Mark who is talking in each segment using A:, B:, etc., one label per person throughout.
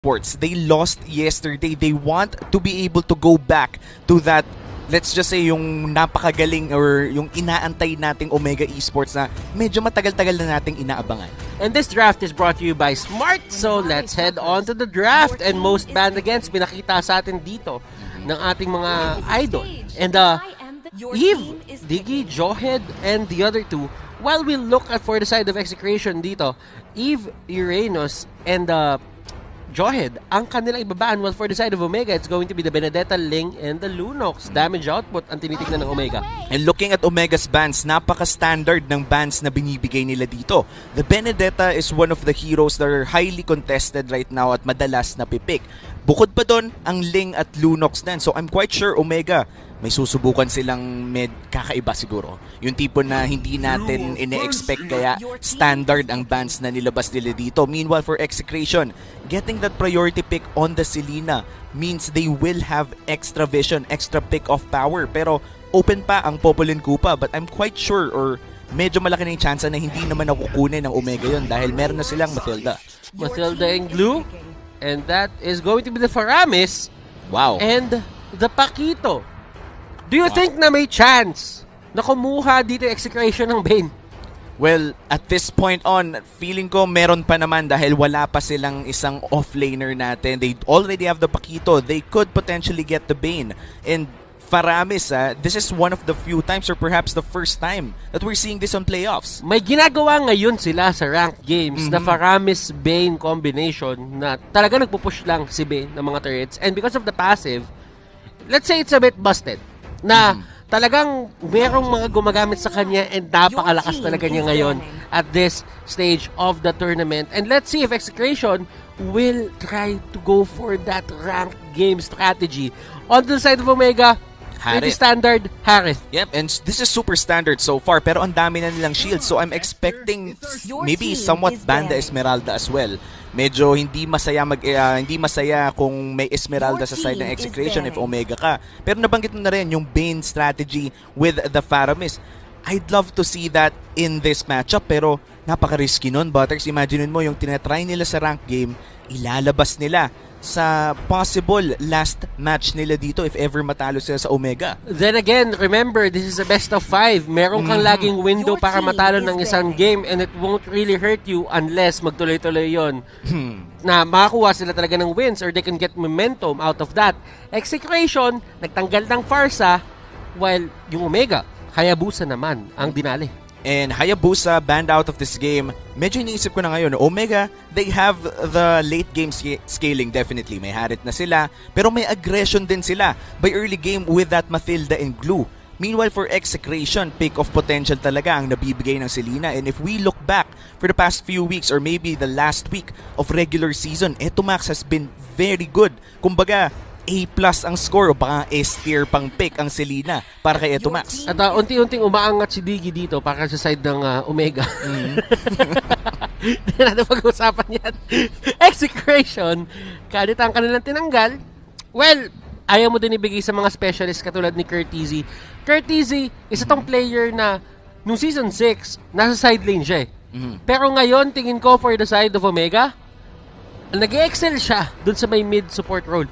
A: Esports. They lost yesterday. They want to be able to go back to that, let's just say, yung napakagaling or yung inaantay nating Omega Esports na medyo matagal-tagal na nating inaabangan.
B: And this draft is brought to you by Smart. So let's head on to the draft. And most banned against, pinakita sa atin dito ng ating mga idol. And Eve, Diggy, Johed, and the other two, while we look at for the side of Execration dito, Eve, Uranus, and Johed, ang kanilang ibabaan, well, for the side of Omega, it's going to be the Benedetta, Ling, and the Lunox. Damage output ang tinitignan ng Omega.
A: And looking at Omega's bans, napaka-standard ng bans na binibigay nila dito. The Benedetta is one of the heroes that are highly contested right now at madalas na pipick. Bukod pa doon, ang Ling at Lunox din. So I'm quite sure Omega, may susubukan silang kakaiba siguro. Yung tipo na hindi natin ine-expect, kaya standard ang bans na nilabas nila dito. Meanwhile, for Execration, getting that priority pick on the Selena means they will have extra vision, extra pick-off power. Pero open pa ang Popolin Kupa, but I'm quite sure or medyo malaki na yung chance na hindi naman nakukunin ng Omega yun dahil meron na silang Matilda.
B: Matilda and Glue, and that is going to be the Faramis.
A: Wow.
B: And the Paquito. Do you think na may chance na kumuha dito Execration ng Bane?
A: Well, at this point on, feeling ko meron pa naman dahil wala pa silang isang offlaner natin. They already have the Paquito. They could potentially get the Bane. And Faramis, this is one of the few times or perhaps the first time that we're seeing this on playoffs.
B: May ginagawa ngayon sila sa ranked games na Faramis-Bane combination na talaga nagpupush lang si Bane ng mga turrets. And because of the passive, let's say it's a bit busted. Na talagang merong mga gumagamit sa kanya and napakalakas talaga niya ngayon at this stage of the tournament. And let's see if Execration will try to go for that ranked game strategy. On the side of Omega, pretty standard, Harith.
A: Yep, and this is super standard so far, pero ang dami na nilang shields. So I'm expecting maybe somewhat Banda Esmeralda as well. Medyo hindi masaya kung may Esmeralda sa side ng Execration if Omega ka. Pero nabanggit mo na rin yung Bane strategy with the Faramis. I'd love to see that in this matchup, pero napaka-risky nun, Butters. Imagine mo yung tinatry nila sa rank game, ilalabas nila sa possible last match nila dito if ever matalo sila sa Omega.
B: Then again, remember, this is a best of 5. Meron kang laging window para matalo ng isang game and it won't really hurt you unless magtuloy-tuloy yon. Na makakuha sila talaga ng wins or they can get momentum out of that. Execration, nagtanggal ng Farsa, while yung Omega, Hayabusa naman ang dinali.
A: And Hayabusa banned out of this game. Medyo iniisip ko na ngayon, Omega, they have the late game scaling definitely. May Harit na sila, pero may aggression din sila by early game with that Matilda and Glue. Meanwhile, for Execration, pick of potential talaga ang nabibigay ng Selena. And if we look back for the past few weeks or maybe the last week of regular season, Etomax has been very good. Kumbaga, A+ ang score o baka S-tier pang pick ang Selena para kay Etomax.
B: At unti-unting umaangat si Diggy dito para sa side ng Omega. Hindi natin pag-usapan yan. Execration, kahit ang kanilang tinanggal, well, ayaw mo din ibigay sa mga specialist katulad ni Curtizy. Curtizy, isa tong player na nung season 6, nasa side lane siya Pero ngayon, tingin ko for the side of Omega, nag-excel siya dun sa may mid support role.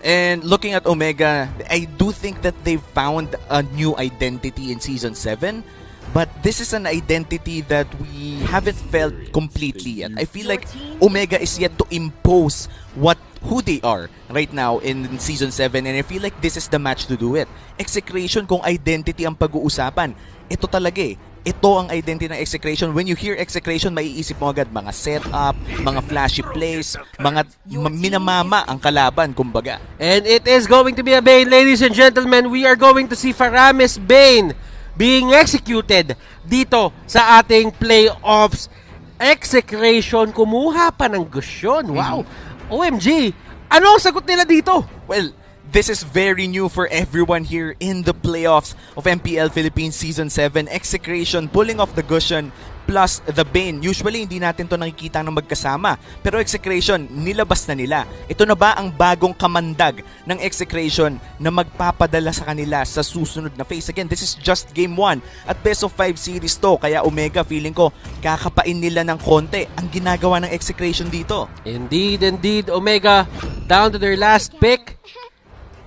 A: And looking at Omega, I do think that they've found a new identity in Season 7. But this is an identity that we haven't felt completely yet. I feel like Omega is yet to impose who they are right now in Season 7. And I feel like this is the match to do it. Execration, kung identity ang pag-uusapan, ito talaga Ito ang identity ng Execration. When you hear Execration, maiisip mo agad mga setup, mga flashy plays, mga minamama ang kalaban, kumbaga.
B: And it is going to be a Bane, ladies and gentlemen. We are going to see Faramis Bane being executed dito sa ating playoffs. Execration, kumuha pa ng gusyon. Wow! OMG! Ano ang sagot nila dito?
A: Well, this is very new for everyone here in the playoffs of MPL Philippines Season 7. Execration pulling off the cushion, plus the Bane. Usually hindi natin to nakikita ng magkasama. Pero Execration, nilabas na nila. Ito na ba ang bagong kamandag ng Execration na magpapadala sa kanila sa susunod na phase? Again, this is just game 1 at best of 5 series to. Kaya Omega, feeling ko, kakapain nila ng konti ang ginagawa ng Execration dito.
B: Indeed. Omega down to their last pick.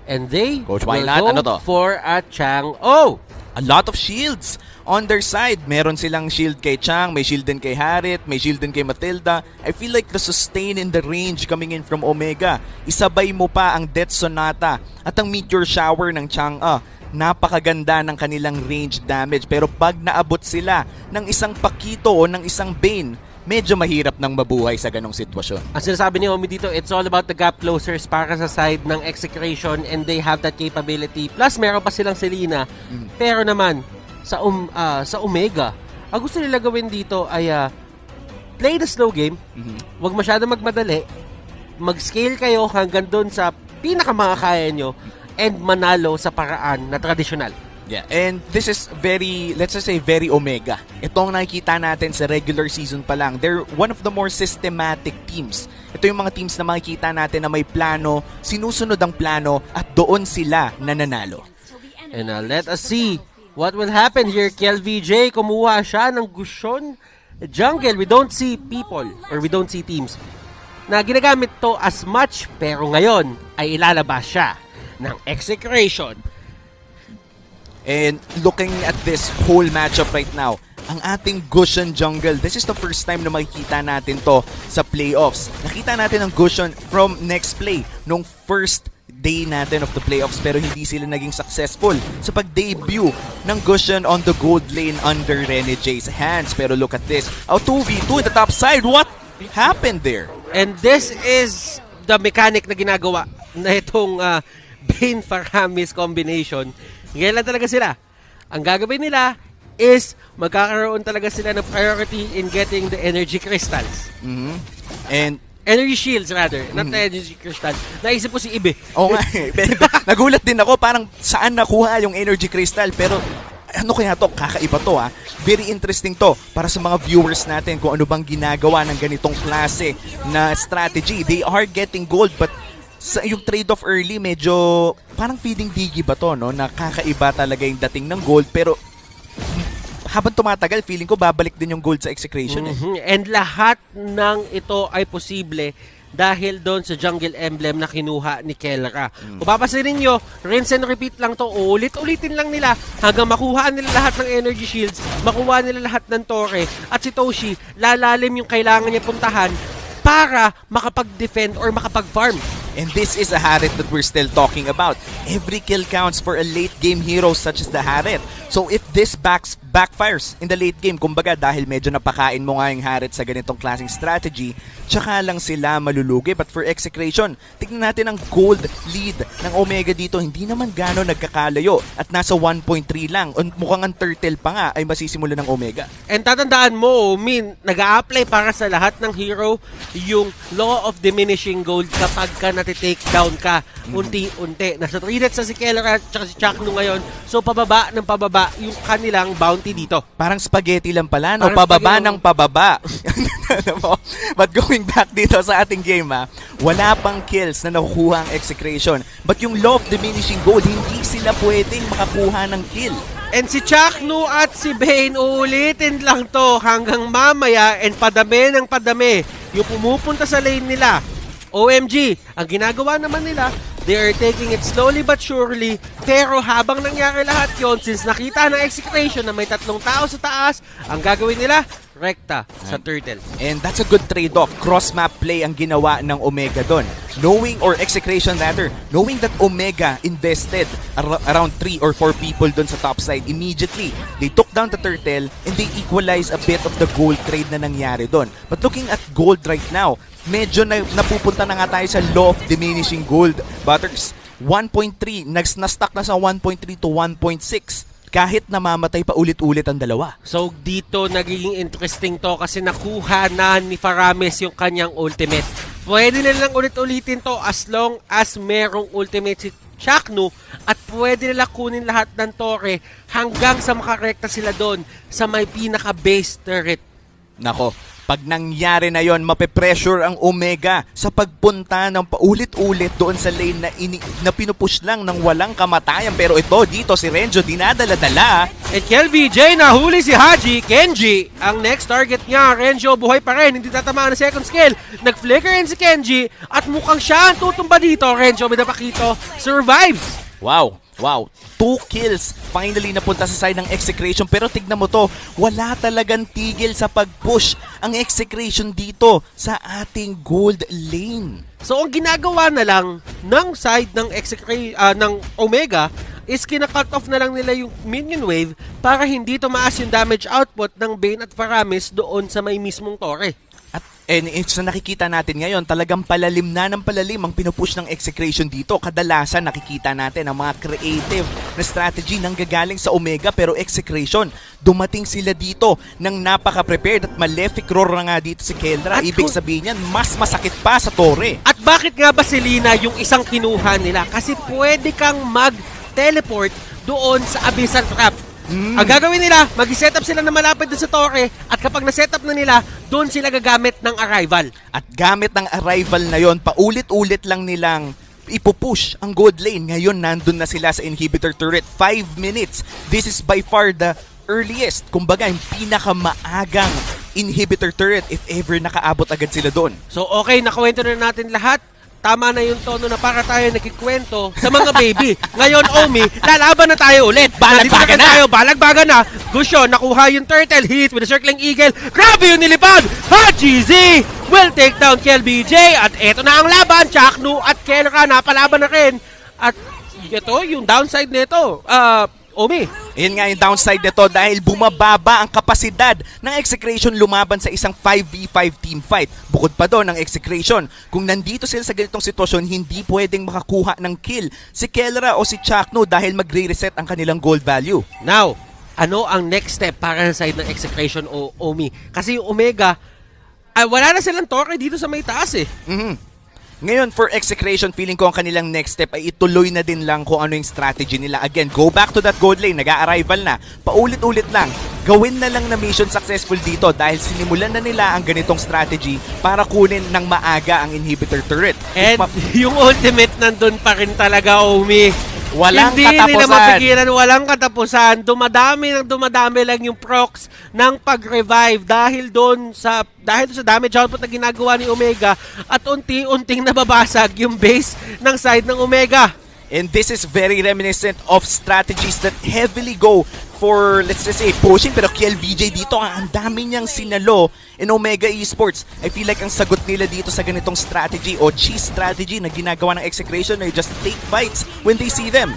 B: And they
A: Coach
B: will
A: Wynat,
B: go
A: ano to?
B: for a Chang-O.
A: A lot of shields on their side. Meron silang shield kay Chang, may shield din kay Harit, may shield din kay Matilda. I feel like the sustain in the range coming in from Omega. Isabay mo pa ang Death Sonata at ang Meteor Shower ng Chang-A. Napakaganda ng kanilang range damage. Pero pag naabot sila ng isang Pakito o ng isang Bane, medyo mahirap nang mabuhay sa ganong sitwasyon.
B: Ang sinasabi ni Omi dito, it's all about the gap closers para sa side ng Execration and they have that capability. Plus, meron pa silang Selena. Pero naman, sa Omega, ang gusto nila gawin dito ay play the slow game, wag masyadong magmadali, mag-scale kayo hanggang doon sa pinakamakakaya nyo and manalo sa paraan na tradisyonal.
A: Yeah, and this is very, let's just say, very Omega. Itong nakikita natin sa regular season pa lang. They're one of the more systematic teams. Ito yung mga teams na makikita natin na may plano, sinusunod ang plano, at doon sila nananalo.
B: And let us see what will happen here. KLVJ, kumuha siya ng Gushon Jungle. We don't see people, or we don't see teams na ginagamit to as much, pero ngayon ay ilalabas siya ng Execration.
A: And looking at this whole matchup right now, ang ating Gushon Jungle, this is the first time na makikita natin to sa playoffs. Nakita natin ang Gushon from next play, nung first day natin of the playoffs, pero hindi sila naging successful sa pag-debut ng Gushon on the gold lane under Rene J's hands. Pero look at this, 2v2 in the top side. What happened there?
B: And this is the mechanic na ginagawa na itong Bane Faramis combination. Ngayon lang talaga sila. Ang gagawin nila is magkakaroon talaga sila ng priority in getting the energy crystals.
A: And
B: energy shields rather, not the energy crystal. Naisip ko si Ibe.
A: oo nga, nagulat din ako parang saan nakuha yung energy crystal, pero ano kaya to? Kakaiba to ha. Very interesting to para sa mga viewers natin kung ano bang ginagawa ng ganitong klase na strategy. They are getting gold, but sa yung trade-off early, medyo parang feeding digi ba to, no? Nakakaiba talaga yung dating ng gold, pero habang tumatagal, feeling ko babalik din yung gold sa Execration.
B: And lahat ng ito ay posible dahil doon sa jungle emblem na kinuha ni Kelra. Kung papasin nyo, rinse and repeat lang to, ulit-ulitin lang nila hanggang makuha nila lahat ng energy shields, makuha nila lahat ng torre, at si Toshi, lalalim yung kailangan niya puntahan para makapag-defend or makapag-farm.
A: And this is a Harit that we're still talking about. Every kill counts for a late game hero such as the Harit. So if this backfires in the late game, kumbaga dahil medyo napakain mo nga yung Harit sa ganitong klaseng strategy, tsaka lang sila malulugi. But for Execration, tignan natin ang gold lead ng Omega dito. Hindi naman gano'n nagkakalayo at nasa 1.3 lang. Mukhang ang turtle pa nga ay masisimula ng Omega.
B: And tatandaan mo, nag-a-apply para sa lahat ng hero yung law of diminishing gold kapag ka natitake down ka unti-unti. Nasa 3 deaths na si Keller at si Chakno ngayon. So pababa ng pababa yung kanilang bounty dito.
A: Parang spaghetti lang pala, no?
B: Parang
A: Pababa
B: spaghetti
A: ng pababa. But going back dito sa ating game, wala pang kills na nakukuha ang Execration. But yung law of diminishing gold, hindi sila pwedeng makakuha ng kill.
B: And si Chakno at si Bane, uulitin lang to hanggang mamaya and padami ng padami yung pumupunta sa lane nila. OMG, ang ginagawa naman nila, they are taking it slowly but surely, pero habang nangyari lahat yon, since nakita ng Execration na may 3 tao sa taas, ang gagawin nila, rekta sa turtle.
A: And that's a good trade-off. Cross-map play ang ginawa ng Omega doon. Knowing, or Execration rather, knowing that Omega invested around 3 or 4 people doon sa top side, immediately, they took down the turtle and they equalized a bit of the gold trade na nangyari doon. But looking at gold right now, medyo napupunta na nga tayo sa law of diminishing gold. Butters, 1.3, na-stuck na sa 1.3 to 1.6. Kahit namamatay pa ulit-ulit ang dalawa.
B: So dito nagiging interesting to kasi nakuha na ni Faramis yung kanyang ultimate. Pwede nilang ulit-ulitin to as long as merong ultimate si Chakno at pwede nila kunin lahat ng torre hanggang sa makarekta sila doon sa may pinaka-base turret
A: Nako, pag nangyari na yon, mape-pressure ang Omega sa pagpunta ng paulit-ulit doon sa lane na pinupush lang ng walang kamatayan. Pero ito, dito si Renjo dinadala-dala.
B: At Mpl-Ph nahuli si Haji. Kenji, ang next target niya. Renjo buhay pa rin, hindi tatamaan ng second skill. Nag-flicker in si Kenji at mukhang siya ang tutumba dito. Renjo Midapakito survives.
A: Wow, 2 kills finally napunta sa side ng Execration. Pero tignan mo to, wala talagang tigil sa pag-push ang Execration dito sa ating gold lane.
B: So ang ginagawa na lang ng side ng ng Omega is kina-cut off na lang nila yung minion wave para hindi tumaas yung damage output ng Bane at Faramis doon sa may mismong tore.
A: At sa nakikita natin ngayon, talagang palalim na ng palalim ang pinupush ng Execration dito. Kadalasan nakikita natin ang mga creative na strategy nang gagaling sa Omega, pero Execration, dumating sila dito ng napaka-prepared at malefic roar na nga dito si Keldra. Ibig sabihin yan, mas masakit pa sa tore.
B: At bakit nga ba si Lina yung isang kinuha nila? Kasi pwede kang mag-teleport doon sa Abyssal Trap. Ang gagawin nila, mag-setup sila na malapit doon sa tore at kapag na-setup na nila, doon sila gagamit ng arrival.
A: At gamit ng arrival na yon, paulit-ulit lang nilang ipupush ang gold lane. Ngayon, nandun na sila sa inhibitor turret. 5 minutes. This is by far the earliest. Kumbaga, yung pinakamaagang inhibitor turret if ever nakaabot agad sila doon.
B: So okay, nakawento na natin lahat. Tama na yung tono na para tayo nagkikwento sa mga baby. Ngayon, Omi, lalaban na tayo ulit.
A: Balagbaga na!
B: Balagbaga na! Gusyo, nakuha yung turtle. Hit with a circling eagle. Grabe yung nilipad! Haji Z will take down Mpl-Ph. At eto na ang laban. Chaknu at Kelra napalaban na rin. At ito, yung downside nito. Omi.
A: Yun nga yung downside nito dahil bumababa ang kapasidad ng Execration lumaban sa isang 5v5 team fight. Bukod pa doon ang Execration, kung nandito sila sa ganitong sitwasyon, hindi pwedeng makakuha ng kill si Kelra o si Chakno dahil magre-reset ang kanilang gold value.
B: Now, ano ang next step para sa side ng Execration o Omi? Kasi yung Omega, wala na silang torre dito sa may taas eh.
A: Ngayon, for Execration, feeling ko ang kanilang next step ay ituloy na din lang kung ano yung strategy nila. Again, go back to that gold lane, nag-a-arrival na. Paulit-ulit lang, gawin na lang na mission successful dito dahil sinimulan na nila ang ganitong strategy para kunin ng maaga ang inhibitor turret.
B: And yung ultimate nandun pa rin talaga, Omi.
A: Walang
B: hindi
A: katapusan.
B: Nila mapigilan, walang katapusan. Dumadami lang yung procs ng pag-revive dahil sa damage output na ginagawa ni Omega at unti-unting nababasag yung base ng side ng Omega.
A: And this is very reminiscent of strategies that heavily go for, let's just say, pushing. Pero Mpl-Ph dito, ang dami niyang sinalo in Omega Esports. I feel like ang sagot nila dito sa ganitong strategy o cheese strategy na ginagawa ng Execration ay just take fights when they see them.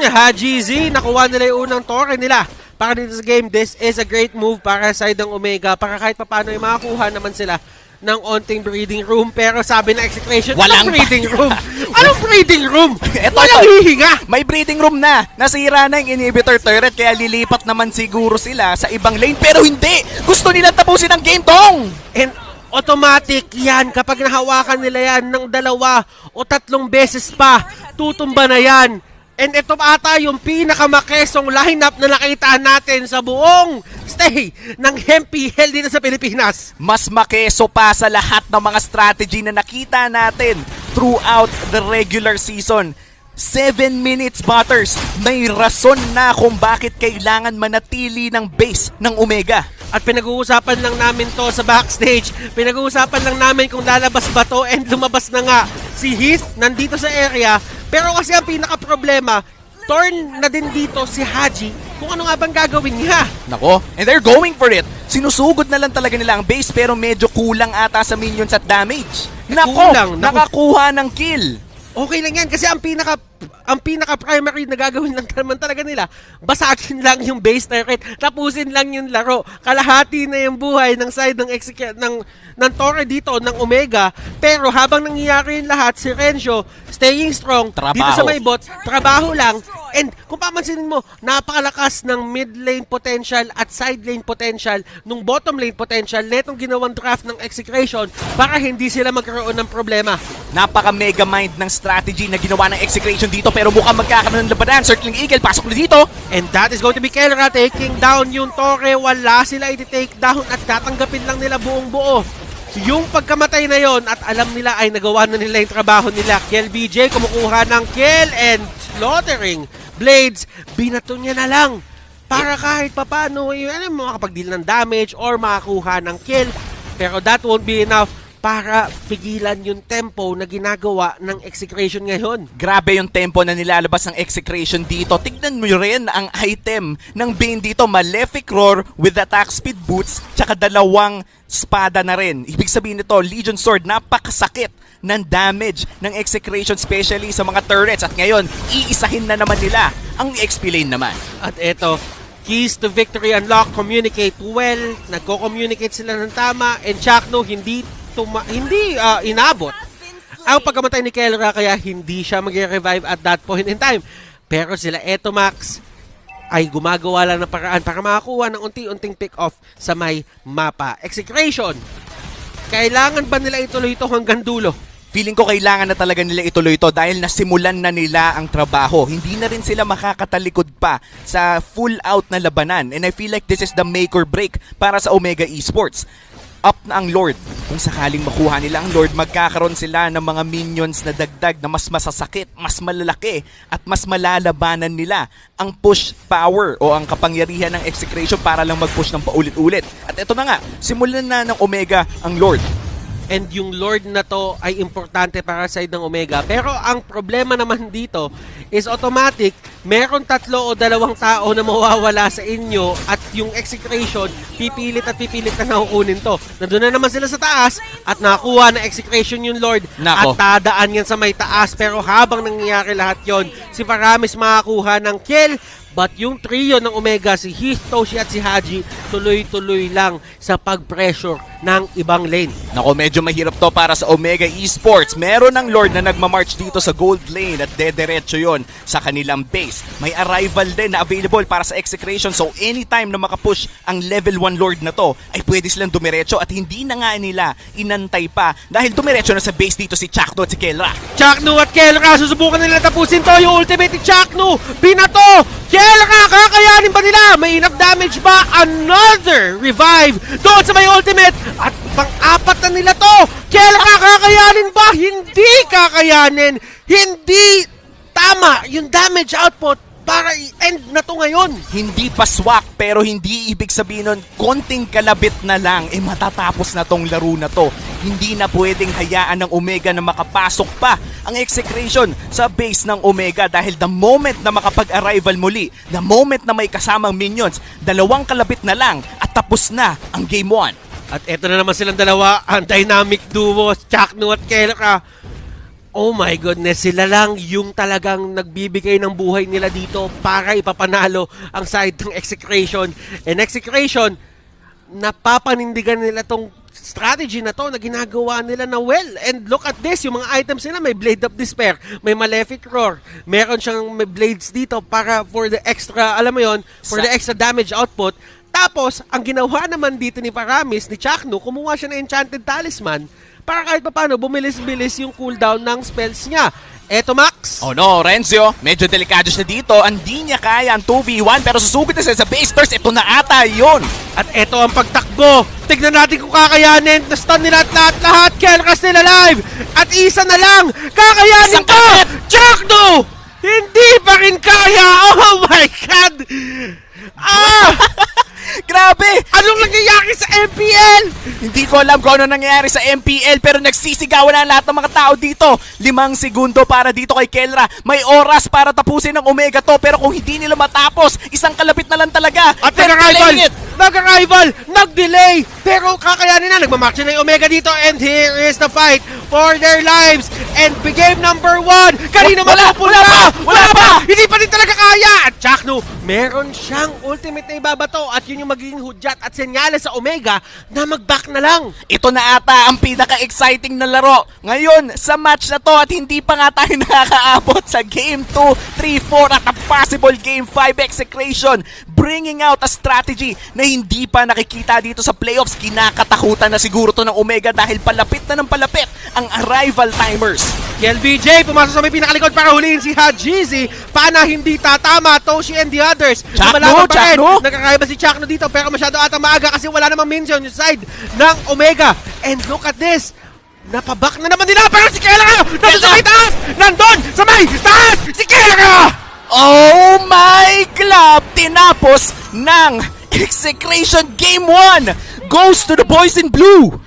B: Haji Z, nakuha nila yung unang tore nila. Para dito sa game, this is a great move para sa side ng Omega. Para kahit paano ay makakuha naman sila ng onting breathing room. Pero sabi na Execration, walang breathing room. Anong breathing room? Walang hihinga.
A: May breathing room na. Nasira na yung inhibitor turret kaya lilipat naman siguro sila sa ibang lane. Pero hindi. Gusto nilang tapusin ang game tong.
B: And automatic yan. Kapag nahawakan nila yan ng 2 o 3 beses pa, tutumba na yan. And ito ata yung pinakamakesong lineup na nakita natin sa buong stay ng MPL dito sa Pilipinas.
A: Mas makeso pa sa lahat ng mga strategy na nakita natin throughout the regular season. 7 minutes, Butters. May rason na kung bakit kailangan manatili ng base ng Omega.
B: At pinag-uusapan lang namin to sa backstage. Pinag-uusapan lang namin kung lalabas ba to and lumabas na nga. Si Heath nandito sa area. Pero kasi ang pinaka-problema, turn na din dito si Haji kung ano nga bang gagawin niya.
A: Nako, and they're going for it. Sinusugod na lang talaga nila ang base pero medyo kulang ata sa minions at damage. Nako, nakakuha ng kill.
B: Okay lang yan kasi ang pinaka-primary na gagawin lang naman talaga nila, basagin lang yung base turret, tapusin lang yung laro. Kalahati na yung buhay ng side ng Torre dito, ng Omega. Pero habang nangyayari yung lahat, si Renjo, staying strong, dito sa may bot, trabaho lang, And kung papansinin mo, napakalakas ng mid lane potential at side lane potential nung bottom lane potential netong ginawang draft ng Execration para hindi sila magkaroon ng problema.
A: Napaka-mega mind ng strategy na ginawa ng Execration dito pero mukhang magkakaroon ng labanan. Circling Eagle, pasok na dito.
B: And that is going to be Kelra taking down yung Torre. Wala sila i-take down at tatanggapin lang nila buong buo. Yung pagkamatay na yon at alam nila ay nagawa na nila yung trabaho nila. Kiel BJ kumukuha ng kill and slaughtering Blades. Binato niya na lang para kahit papano makapag-deal ng damage or makakuha ng kill. Pero that won't be enough para pigilan yung tempo na ginagawa ng Execration ngayon.
A: Grabe yung tempo na nilalabas ng Execration dito. Tignan mo rin ang item ng Bane dito. Malefic Roar with attack speed boots tsaka dalawang espada na rin. Ibig sabihin nito, Legion Sword, napakasakit ng damage ng Execration, especially sa mga turrets. At ngayon, iisahin na naman nila ang XP lane naman.
B: At eto, keys to victory unlock, communicate well. Nagko-communicate sila ng tama. And Chakno, hindi inabot ang pagkamatay ni Kelra, kaya hindi siya mag-revive at that point in time. Pero sila Eto Max ay gumagawa lang ng paraan para makakuha ng unti-unting pick-off sa may mapa. Execration, kailangan ba nila ituloy ito hanggang dulo?
A: Feeling ko kailangan na talaga nila ituloy ito dahil nasimulan na nila ang trabaho. Hindi na rin sila makakatalikod pa sa full out na labanan. And I feel like this is the make or break para sa Omega Esports. Up na ang Lord. Kung sakaling makuha nila ang Lord, magkakaroon sila ng mga minions na dagdag na mas masasakit, mas malalaki, at mas malalabanan nila ang push power o ang kapangyarihan ng Execration para lang mag-push ng paulit-ulit. At ito na nga, simulan na ng Omega ang Lord.
B: And yung Lord na to ay importante para sa side ng Omega. Pero ang problema naman dito is automatic, meron 3 o 2 tao na mawawala sa inyo at yung Execration, pipilit na nakukunin to. Nandun na naman sila sa taas at nakuha na Execration yung Lord.
A: Nako.
B: At tadaan yan sa may taas. Pero habang nangyayari lahat yon, si Paramis makakuha ng kill. But yung trio ng Omega, si Heath, Toshi at si Haji, tuloy-tuloy lang sa pag-pressure ng ibang lane.
A: Nako, medyo mahirap to para sa Omega Esports. Meron ng Lord na nagmamarch dito sa gold lane at dederecho yon sa kanilang base. May arrival din na available para sa Execration, so anytime na makapush ang level 1 Lord na to, ay pwede silang dumiretso at hindi na nga nila inantay pa dahil dumiretso na sa base dito si Chakno at si Kelra.
B: Chakno at Kelra, susubukan nila tapusin to. Yung ultimate ni Chakno, binato! Kelra, kakayanin ba nila? May enough damage ba? Another revive doon sa may ultimate. At pang-apat na nila to. Kelra, kakayanin ba? Hindi kakayanin. Hindi tama yung damage output para i-end na to ngayon.
A: Hindi pa swak pero hindi ibig sabihin nun konting kalabit na lang matatapos na tong laro na to. Hindi na pwedeng hayaan ng Omega na makapasok pa ang Execration sa base ng Omega dahil the moment na makapag-arrival muli, the moment na may kasamang minions, 2 kalabit na lang at tapos na ang Game 1.
B: At eto na naman silang dalawa, ang dynamic duo, Chakno at Kelra. Oh my goodness, sila lang yung talagang nagbibigay ng buhay nila dito para ipapanalo ang side ng Execration. And Execration, napapanindigan nila tong strategy na to na ginagawa nila na well. And look at this, yung mga items nila, may Blade of Despair, may Malefic Roar, meron siyang may blades dito para for the extra, alam mo yon, for the extra damage output. Tapos, ang ginawa naman dito ni Paramis, ni Chakno, kumuha siya ng Enchanted Talisman para kahit paano bumilis-bilis yung cooldown ng spells niya. Eto Max.
A: Oh no, Renzo, medyo delikado siya dito. Hindi niya kaya ang 2v1 pero susugod na siya sa base first. Ito na ata yun.
B: At eto ang pagtakbo. Tignan natin kung kakayanin. Na-stun nila at lahat. Kelra still alive. At isa na lang. Kakayanin ko! Chakno! Hindi pa rin kaya. Oh my God!
A: Grabe!
B: Anong nangyayari sa MPL?
A: Hindi ko alam kung ano nangyayari sa MPL pero nagsisigawan na lahat ng mga tao dito. 5 segundo para dito kay Kelra. May oras para tapusin ng Omega to pero kung hindi nila matapos, 1 kalapit na lang talaga.
B: At nag-arrival, nag-delay, pero kakayanin na. Nagmamarch na yung Omega dito and here is the fight for their lives. And game number 1, kanino wala pa! Hindi pa rin talaga kaya! At Chakno, meron siyang ultimate na ibabato at yun yung pwedeng magiging hudyat at senyales sa Omega na mag-back na lang.
A: Ito na ata ang pinaka-exciting na laro ngayon sa match na to at hindi pa nga tayo nakakaabot sa Game 2, 3, 4 at ang possible Game 5 Execration, bringing out a strategy na hindi pa nakikita dito sa playoffs. Kinakatakutan na siguro to ng Omega dahil palapit na ng palapit ang arrival timers.
B: LBJ pumasok sa may pinakalikod para huliin si Hajizi. Pana hindi tatama, Toshi and the others.
A: Chakno.
B: Nakakaya ba si Chakno dito pero masyado ata maaga kasi wala namang mention yung side ng Omega. And look at this. Napabak na naman nila pero si Kela nandun sa may taas! Nandun sa may taas! Si Kela!
A: Oh my club! Tinapos ng Execration Game 1 goes to the boys in blue!